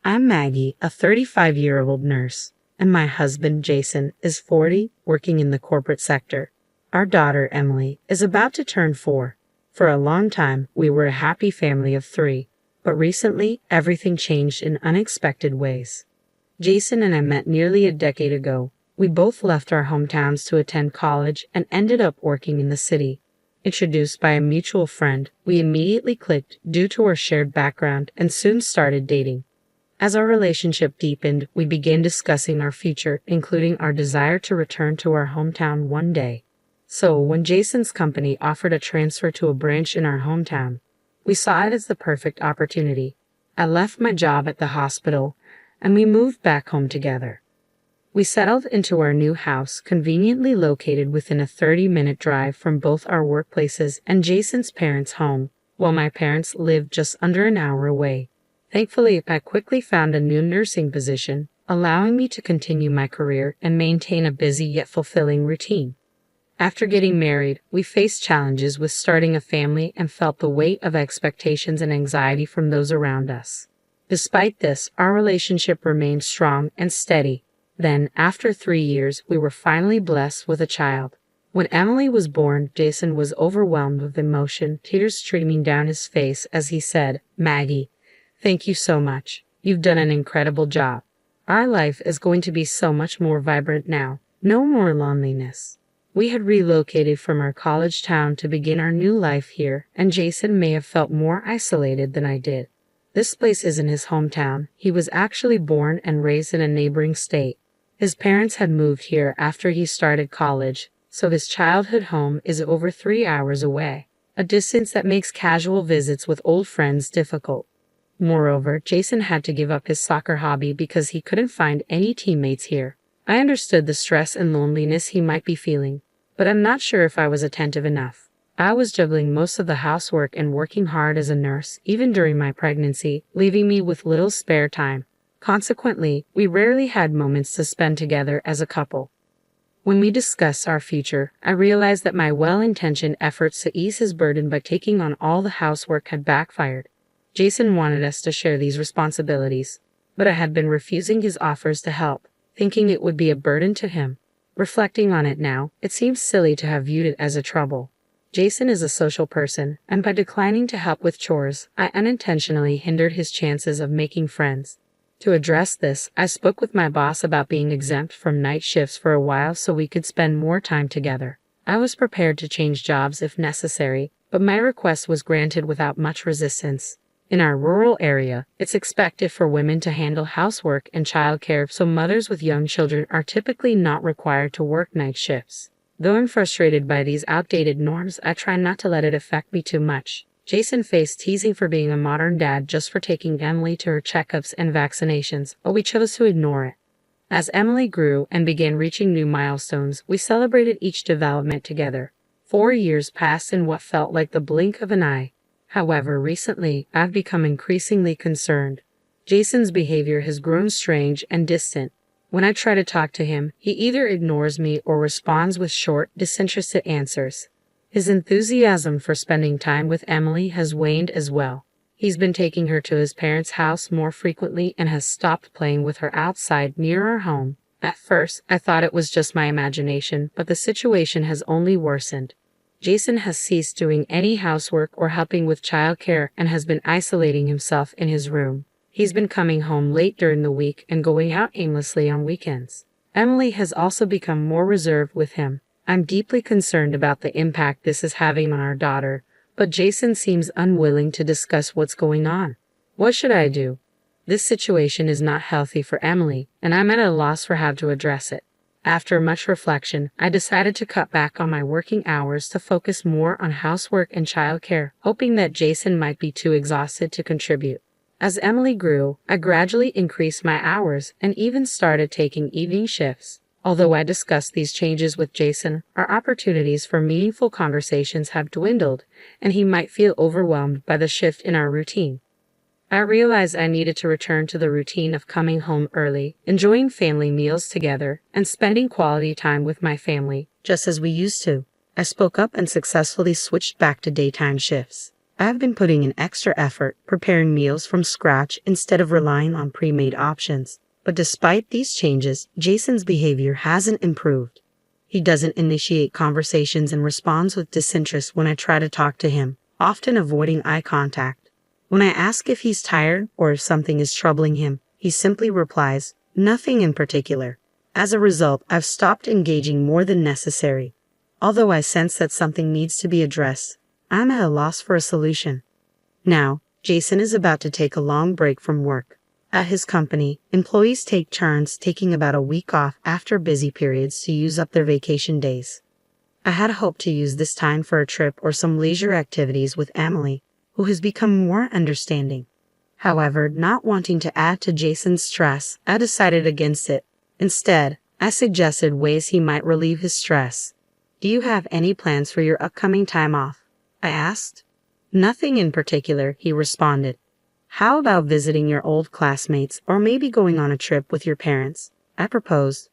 I'm Maggie, a 35-year-old nurse, and my husband, Jason, is 40, working in the corporate sector. Our daughter, Emily, is about to turn 4. For a long time, we were a happy family of 3, but recently, everything changed in unexpected ways. Jason and I met nearly a decade ago. We both left our hometowns to attend college and ended up working in the city. Introduced by a mutual friend, we immediately clicked due to our shared background and soon started dating. As our relationship deepened, we began discussing our future, including our desire to return to our hometown one day. So, when Jason's company offered a transfer to a branch in our hometown, we saw it as the perfect opportunity. I left my job at the hospital, and we moved back home together. We settled into our new house, conveniently located within a 30-minute drive from both our workplaces and Jason's parents' home, while my parents lived just under an hour away. Thankfully, I quickly found a new nursing position, allowing me to continue my career and maintain a busy yet fulfilling routine. After getting married, we faced challenges with starting a family and felt the weight of expectations and anxiety from those around us. Despite this, our relationship remained strong and steady. Then, after 3 years, we were finally blessed with a child. When Emily was born, Jason was overwhelmed with emotion, tears streaming down his face as he said, "Maggie, thank you so much. You've done an incredible job. Our life is going to be so much more vibrant now. No more loneliness." We had relocated from our college town to begin our new life here, and Jason may have felt more isolated than I did. This place isn't his hometown. He was actually born and raised in a neighboring state. His parents had moved here after he started college, so his childhood home is over 3 hours away, a distance that makes casual visits with old friends difficult. Moreover, Jason had to give up his soccer hobby because he couldn't find any teammates here. I understood the stress and loneliness he might be feeling, but I'm not sure if I was attentive enough. I was juggling most of the housework and working hard as a nurse, even during my pregnancy, leaving me with little spare time. Consequently, we rarely had moments to spend together as a couple. When we discussed our future, I realized that my well-intentioned efforts to ease his burden by taking on all the housework had backfired. Jason wanted us to share these responsibilities, but I had been refusing his offers to help, thinking it would be a burden to him. Reflecting on it now, it seems silly to have viewed it as a trouble. Jason is a social person, and by declining to help with chores, I unintentionally hindered his chances of making friends. To address this, I spoke with my boss about being exempt from night shifts for a while so we could spend more time together. I was prepared to change jobs if necessary, but my request was granted without much resistance. In our rural area, it's expected for women to handle housework and childcare, so mothers with young children are typically not required to work night shifts. Though I'm frustrated by these outdated norms, I try not to let it affect me too much. Jason faced teasing for being a modern dad just for taking Emily to her checkups and vaccinations, but we chose to ignore it. As Emily grew and began reaching new milestones, we celebrated each development together. 4 years passed in what felt like the blink of an eye. However, recently, I've become increasingly concerned. Jason's behavior has grown strange and distant. When I try to talk to him, he either ignores me or responds with short, disinterested answers. His enthusiasm for spending time with Emily has waned as well. He's been taking her to his parents' house more frequently and has stopped playing with her outside near our home. At first, I thought it was just my imagination, but the situation has only worsened. Jason has ceased doing any housework or helping with childcare and has been isolating himself in his room. He's been coming home late during the week and going out aimlessly on weekends. Emily has also become more reserved with him. I'm deeply concerned about the impact this is having on our daughter, but Jason seems unwilling to discuss what's going on. What should I do? This situation is not healthy for Emily, and I'm at a loss for how to address it. After much reflection, I decided to cut back on my working hours to focus more on housework and childcare, hoping that Jason might be too exhausted to contribute. As Emily grew, I gradually increased my hours and even started taking evening shifts. Although I discussed these changes with Jason, our opportunities for meaningful conversations have dwindled, and he might feel overwhelmed by the shift in our routine. I realized I needed to return to the routine of coming home early, enjoying family meals together, and spending quality time with my family, just as we used to. I spoke up and successfully switched back to daytime shifts. I've been putting in extra effort preparing meals from scratch instead of relying on pre-made options. But despite these changes, Jason's behavior hasn't improved. He doesn't initiate conversations and responds with disinterest when I try to talk to him, often avoiding eye contact. When I ask if he's tired or if something is troubling him, he simply replies, "Nothing in particular." As a result, I've stopped engaging more than necessary. Although I sense that something needs to be addressed, I'm at a loss for a solution. Now, Jason is about to take a long break from work. At his company, employees take turns taking about a week off after busy periods to use up their vacation days. I had hoped to use this time for a trip or some leisure activities with Emily, who has become more understanding. However, not wanting to add to Jason's stress, I decided against it. Instead, I suggested ways he might relieve his stress. "Do you have any plans for your upcoming time off?" I asked. "Nothing in particular," he responded. "How about visiting your old classmates or maybe going on a trip with your parents?" I proposed.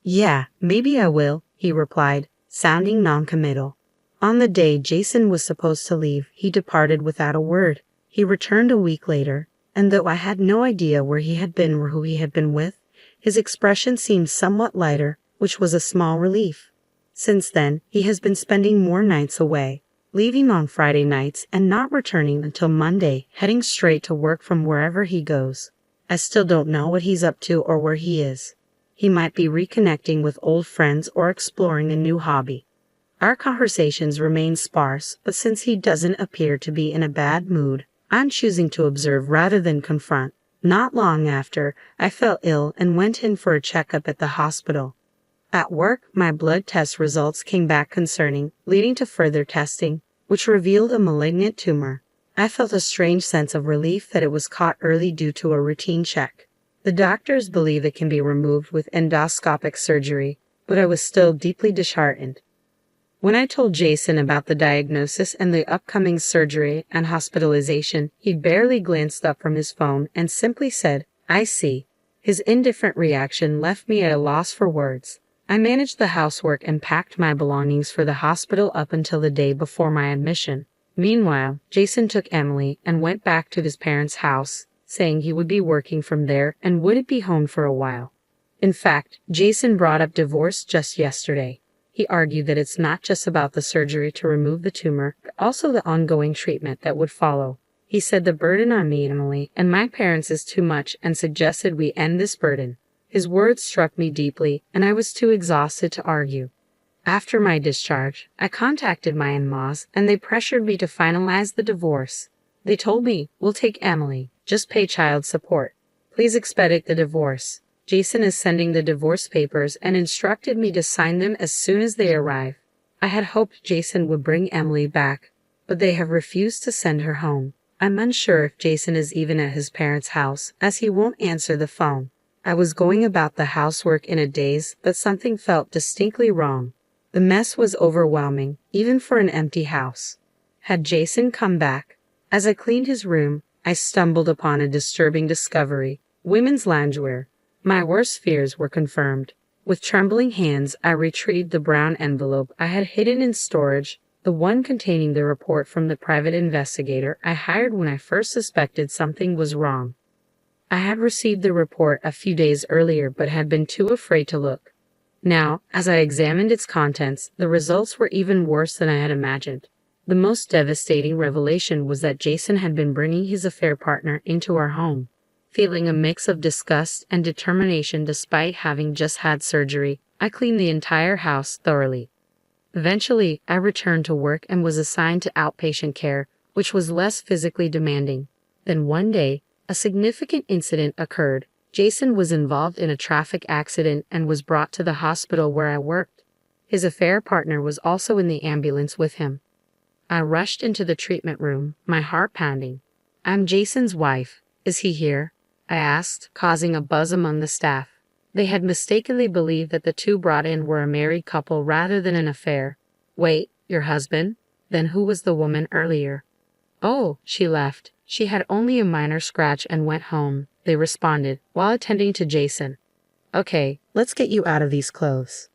"Yeah, maybe I will," he replied, sounding non-committal. On the day Jason was supposed to leave, he departed without a word. He returned a week later, and though I had no idea where he had been or who he had been with, his expression seemed somewhat lighter, which was a small relief. Since then, he has been spending more nights away, leaving on Friday nights and not returning until Monday, heading straight to work from wherever he goes. I still don't know what he's up to or where he is. He might be reconnecting with old friends or exploring a new hobby. Our conversations remain sparse, but since he doesn't appear to be in a bad mood, I'm choosing to observe rather than confront. Not long after, I fell ill and went in for a checkup at the hospital. At work, my blood test results came back concerning, leading to further testing, which revealed a malignant tumor. I felt a strange sense of relief that it was caught early due to a routine check. The doctors believe it can be removed with endoscopic surgery, but I was still deeply disheartened. When I told Jason about the diagnosis and the upcoming surgery and hospitalization, he barely glanced up from his phone and simply said, "I see." His indifferent reaction left me at a loss for words. I managed the housework and packed my belongings for the hospital up until the day before my admission. Meanwhile, Jason took Emily and went back to his parents' house, saying he would be working from there and wouldn't be home for a while. In fact, Jason brought up divorce just yesterday. He argued that it's not just about the surgery to remove the tumor, but also the ongoing treatment that would follow. He said the burden on me, Emily, and my parents is too much and suggested we end this burden. His words struck me deeply, and I was too exhausted to argue. After my discharge, I contacted my in-laws, and they pressured me to finalize the divorce. They told me, "We'll take Emily, just pay child support. Please expedite the divorce. Jason is sending the divorce papers and instructed me to sign them as soon as they arrive." I had hoped Jason would bring Emily back, but they have refused to send her home. I'm unsure if Jason is even at his parents' house, as he won't answer the phone. I was going about the housework in a daze, but something felt distinctly wrong. The mess was overwhelming, even for an empty house. Had Jason come back? As I cleaned his room, I stumbled upon a disturbing discovery: women's loungewear. My worst fears were confirmed. With trembling hands, I retrieved the brown envelope I had hidden in storage, the one containing the report from the private investigator I hired when I first suspected something was wrong. I had received the report a few days earlier but had been too afraid to look. Now, as I examined its contents, the results were even worse than I had imagined. The most devastating revelation was that Jason had been bringing his affair partner into our home. Feeling a mix of disgust and determination despite having just had surgery, I cleaned the entire house thoroughly. Eventually, I returned to work and was assigned to outpatient care, which was less physically demanding. Then one day, a significant incident occurred. Jason was involved in a traffic accident and was brought to the hospital where I worked. His affair partner was also in the ambulance with him. I rushed into the treatment room, my heart pounding. "I'm Jason's wife. Is he here?" I asked, causing a buzz among the staff. They had mistakenly believed that the two brought in were a married couple rather than an affair. "Wait, your husband? Then who was the woman earlier?" "Oh, she left. She had only a minor scratch and went home," they responded, while attending to Jason. "Okay, let's get you out of these clothes."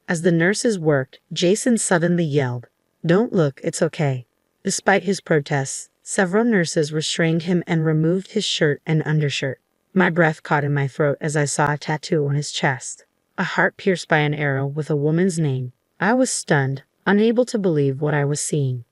As the nurses worked, Jason suddenly yelled, "Don't look, it's okay." Despite his protests, Several nurses restrained him and removed his shirt and undershirt. My breath caught in my throat as I saw a tattoo on his chest. A heart pierced by an arrow with a woman's name. I was stunned, unable to believe what I was seeing.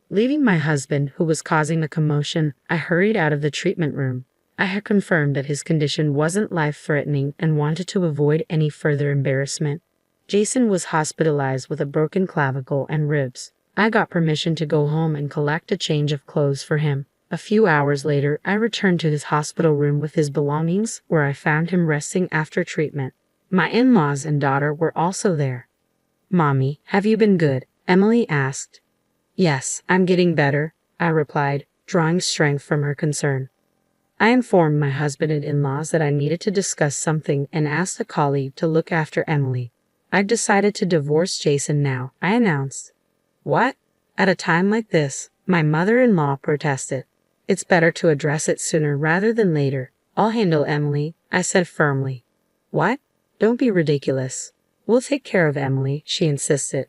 Leaving my husband, who was causing the commotion, I hurried out of the treatment room. I had confirmed that his condition wasn't life-threatening and wanted to avoid any further embarrassment. Jason was hospitalized with a broken clavicle and ribs. I got permission to go home and collect a change of clothes for him. A few hours later, I returned to his hospital room with his belongings, where I found him resting after treatment. My in-laws and daughter were also there. "Mommy, have you been good?" Emily asked. "Yes, I'm getting better," I replied, drawing strength from her concern. I informed my husband and in-laws that I needed to discuss something and asked a colleague to look after Emily. "I've decided to divorce Jason now," I announced. "What?" At a time like this, my mother-in-law protested. "It's better to address it sooner rather than later. I'll handle Emily," I said firmly. "What? Don't be ridiculous. We'll take care of Emily," she insisted.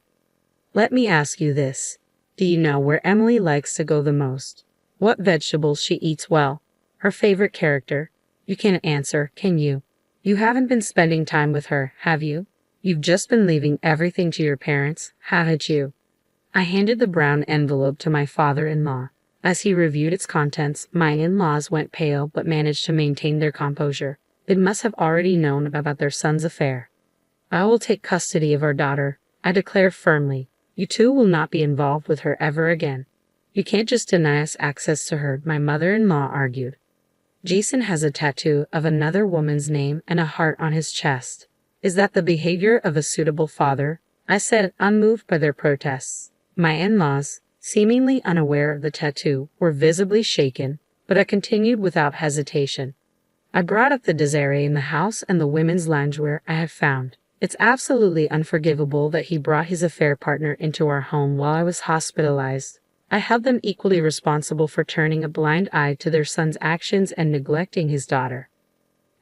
"Let me ask you this. Do you know where Emily likes to go the most? What vegetables she eats well? Her favorite character? You can't answer, can you? You haven't been spending time with her, have you? You've just been leaving everything to your parents, haven't you?" I handed the brown envelope to my father-in-law. As he reviewed its contents, my in-laws went pale but managed to maintain their composure. They must have already known about their son's affair. "I will take custody of our daughter," I declared firmly. "You two will not be involved with her ever again." "You can't just deny us access to her," my mother-in-law argued. "Jason has a tattoo of another woman's name and a heart on his chest. Is that the behavior of a suitable father?" I said, unmoved by their protests. My in-laws, seemingly unaware of the tattoo, were visibly shaken, but I continued without hesitation. I brought up the disarray in the house and the women's loungewear I had found. It's absolutely unforgivable that he brought his affair partner into our home while I was hospitalized. I held them equally responsible for turning a blind eye to their son's actions and neglecting his daughter.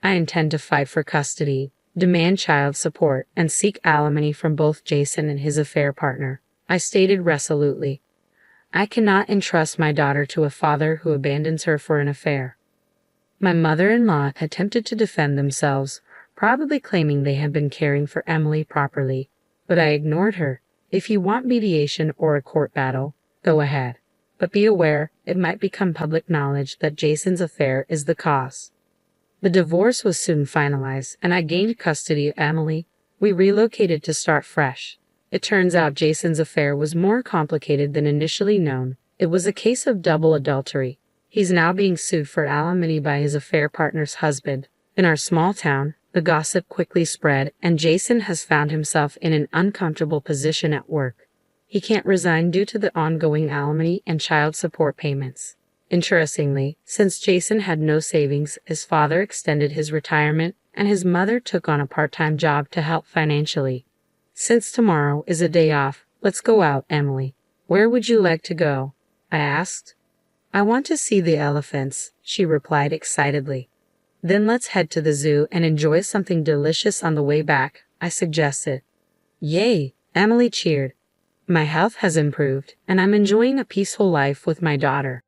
I intend to fight for custody, demand child support, and seek alimony from both Jason and his affair partner, I stated resolutely. I cannot entrust my daughter to a father who abandons her for an affair. My mother-in-law attempted to defend themselves, probably claiming they had been caring for Emily properly, but I ignored her. "If you want mediation or a court battle, go ahead. But be aware, it might become public knowledge that Jason's affair is the cause." The divorce was soon finalized, and I gained custody of Emily. We relocated to start fresh. It turns out Jason's affair was more complicated than initially known. It was a case of double adultery. He's now being sued for alimony by his affair partner's husband. In our small town, the gossip quickly spread, and Jason has found himself in an uncomfortable position at work. He can't resign due to the ongoing alimony and child support payments. Interestingly, since Jason had no savings, his father extended his retirement, and his mother took on a part-time job to help financially. "Since tomorrow is a day off, let's go out, Emily. Where would you like to go?" I asked. "I want to see the elephants," she replied excitedly. "Then let's head to the zoo and enjoy something delicious on the way back," I suggested. "Yay!" Emily cheered. "My health has improved, and I'm enjoying a peaceful life with my daughter."